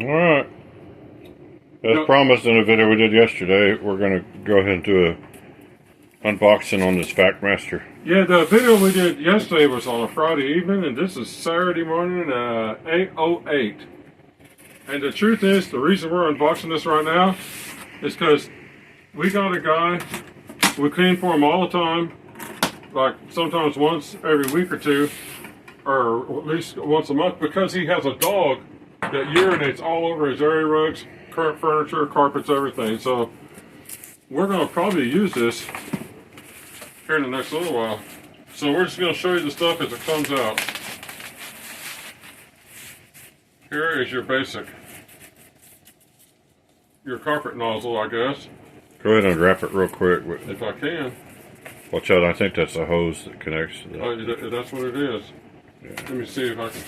Alright. As promised in the video we did yesterday, we're going to go ahead and do a unboxing on this Vacmaster. Yeah, the video we did yesterday was on a Friday evening, and this is Saturday morning at 8:08. And the truth is, the reason we're unboxing this right now is because we got a guy, we clean for him all the time, like sometimes once every week or two, or at least once a month, because he has a dog that urinates all over his area rugs, current furniture, carpets, everything. So we're going to probably use this here in the next little while. So we're just going to show you the stuff as it comes out. Here is your basic, your carpet nozzle, I guess. Go ahead and wrap it real quick. If I can. Watch out, I think that's a hose that connects to that. Oh, that's what it is. Yeah. Let me see if I can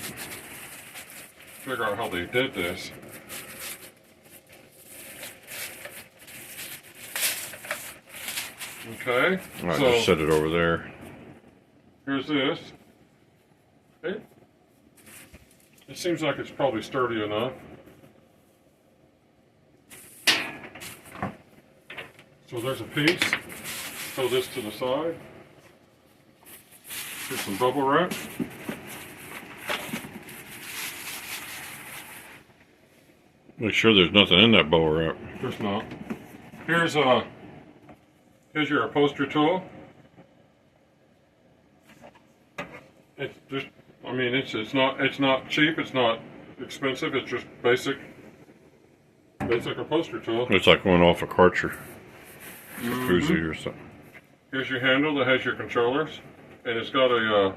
figure out how they did this. Okay. Alright, so just set it over there. here's this. It seems like it's probably sturdy enough. So there's a piece. Throw this to the side. Here's some bubble wrap. Make sure there's nothing in that bubble wrap. There's not. Here's your upholstery tool. It's just, I mean, it's not cheap. It's not expensive. It's just basic upholstery tool. It's like going off a Karcher, jacuzzi or something. Here's your handle that has your controllers, and it's got a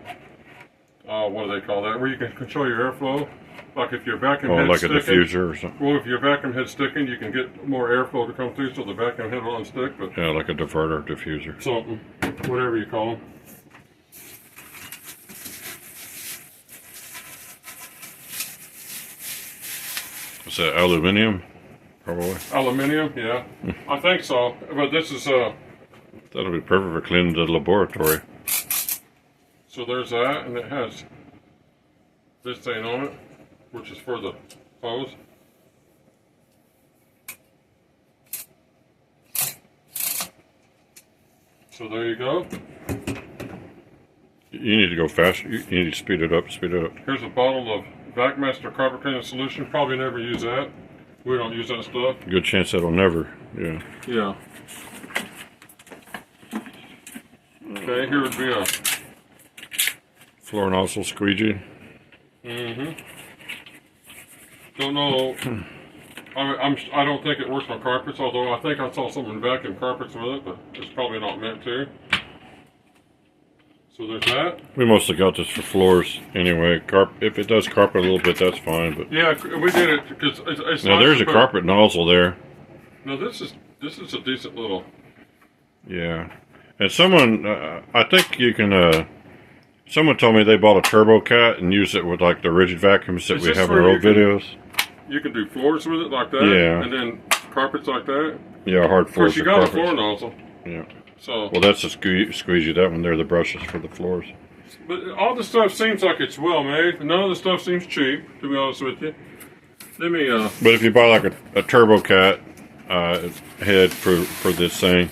what do they call that? Where you can control your airflow. Like if your vacuum head's like sticking, a diffuser or something. Well, if your vacuum head's sticking, you can get more airflow to come through, so the vacuum head will unstick. But Yeah, like a diverter, diffuser. something, whatever you call them. Is that aluminium? Probably. Aluminium, yeah. I think so. But this is That'll be perfect for cleaning the laboratory. so there's that, and it has this thing on it, which is for the hose. So there you go. You need to go faster. You need to speed it up. Speed it up. Here's a bottle of Vacmaster carpet cleaning solution. Probably never use that. We don't use that stuff. Good chance that'll never. Yeah. Yeah. Okay, here would be a Floor nozzle squeegee. Don't know. I don't think it works on carpets, although I think I saw someone vacuum carpets with it, but it's probably not meant to. So there's that. We mostly got this for floors anyway. If it does carpet a little bit, that's fine. But Yeah, we did it because it's now nice there's to a put- carpet nozzle there. No, this is a decent little. Yeah, and someone I think you can. Someone told me they bought a Turbo Cat and used it with like the rigid vacuums that Is we this have in where our you old can- videos. You can do floors with it like that. Yeah. And then carpets like that. Yeah, hard Of floors. course, you or got a carpets. floor nozzle. Yeah. So. Well, that's a squeegee. That one there, the brushes for the floors. But all the stuff seems like it's well made. None of the stuff seems cheap, to be honest with you. Let me, But if you buy like a Turbo Cat head for this thing,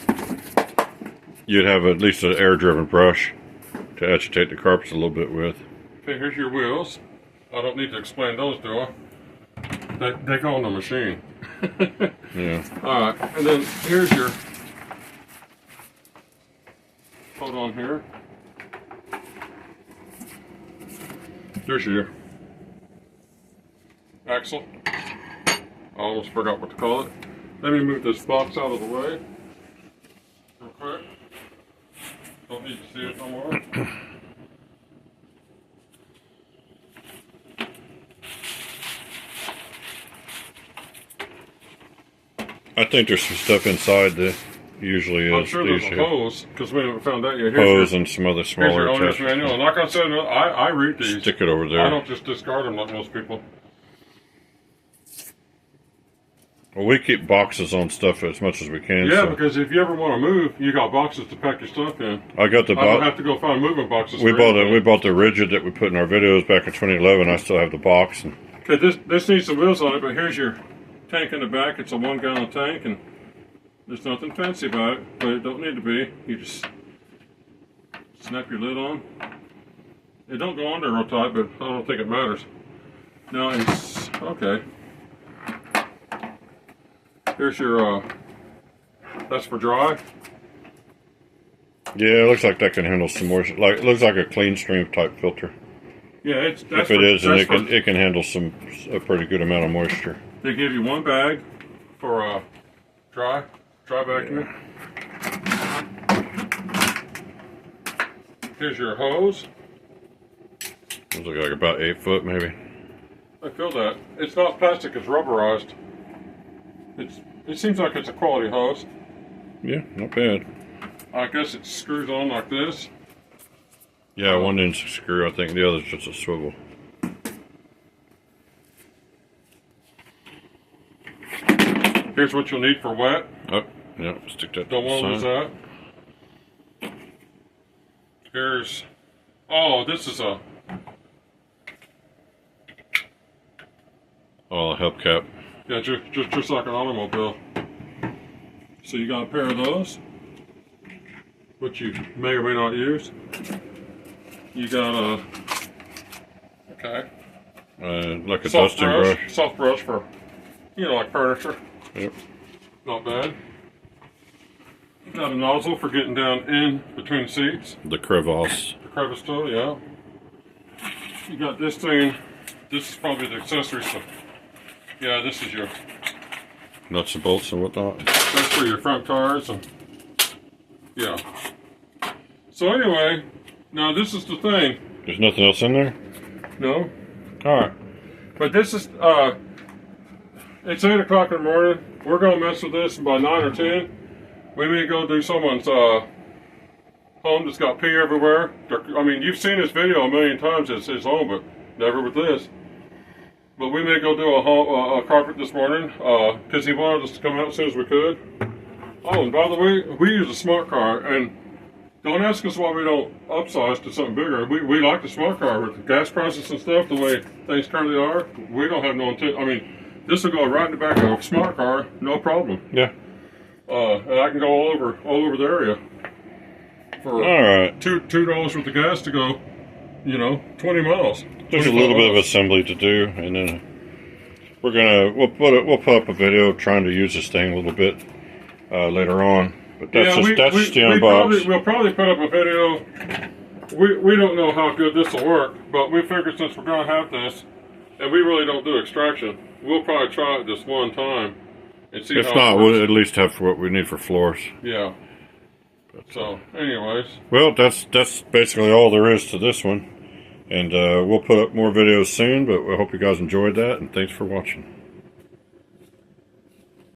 you'd have at least an air-driven brush to agitate the carpets a little bit with. okay, here's your wheels. I don't need to explain those, do I? They go on the machine. Yeah. Alright, and then here's your, hold on here. There's your axle. I almost forgot what to call it. Let me move this box out of the way real quick. Don't need to see it no more. I think there's some stuff inside that usually I'm is. sure there's a hose, because we haven't found that yet. Hose and some other Here's smaller your owner's attachments. manual. And like I said, I read these. Stick it over I there. don't just discard them like most people. Well, we keep boxes on stuff as much as we can. Yeah, so because if you ever want to move, you got boxes to pack your stuff in. I got the I don't box. have to go find moving boxes. We for bought anything. we bought the rigid that we put in our videos back in 2011. I still have the box, and Okay, this needs some wheels on it, but here's your tank in the back. It's a 1 gallon tank, and there's nothing fancy about it, but it don't need to be. You just snap your lid on. It don't go on there real tight, but I don't think it matters. Now it's okay. Here's your that's for dry. Yeah, it looks like that can handle some moisture. Like it looks like a clean stream type filter. Yeah, if it is, and it can handle a pretty good amount of moisture. They give you 1 bag for dry vacuuming. Here's your hose. Looks like about 8 foot, maybe. I feel that. It's not plastic, it's rubberized. It seems like it's a quality hose. Yeah, not bad. I guess it screws on like this. Yeah, one end's a screw, I think the other's just a swivel. Here's what you'll need for wet. Oh, yeah, stick that. Don't want to lose that. Here's, oh, this is a, oh, a hubcap. yeah, just like an automobile. So you got a pair of those, which you may or may not use. You got a, okay, like a dusting brush. Soft brush for, you know, like furniture. Yep. Not bad. You got a nozzle for getting down in between seats. The crevasse. The crevice tool, yeah. You got this thing. This is probably the accessory stuff. Yeah, this is your nuts and bolts and whatnot. That's for your front tires and yeah. So anyway, now this is the thing. There's nothing else in there? No. Alright. But this is it's 8 o'clock in the morning. We're gonna mess with this by 9 or 10. We may go do someone's home that's got pee everywhere. I mean, you've seen this video a million times. It's his home, but never with this. But we may go do a carpet this morning because he wanted us to come out as soon as we could. Oh, and by the way, we use a smart car, and don't ask us why we don't upsize to something bigger. We like the smart car with the gas prices and stuff the way things currently are. We don't have no intent. I mean, this will go right in the back of a smart car, no problem. Yeah. And I can go all over the area for $2 $2 worth of gas to go, you know, 20 miles. There's a little bit of assembly to do, and then we'll put up a video trying to use this thing a little bit later on. But that's just the unbox. We'll probably put up a video. We don't know how good this will work, but we figured since we're gonna have this, and we really don't do extraction, we'll probably try it this one time and see. If not, we'll at least have what we need for floors. Yeah. So, anyways. Well, that's basically all there is to this one. And we'll put up more videos soon, but we hope you guys enjoyed that, and thanks for watching.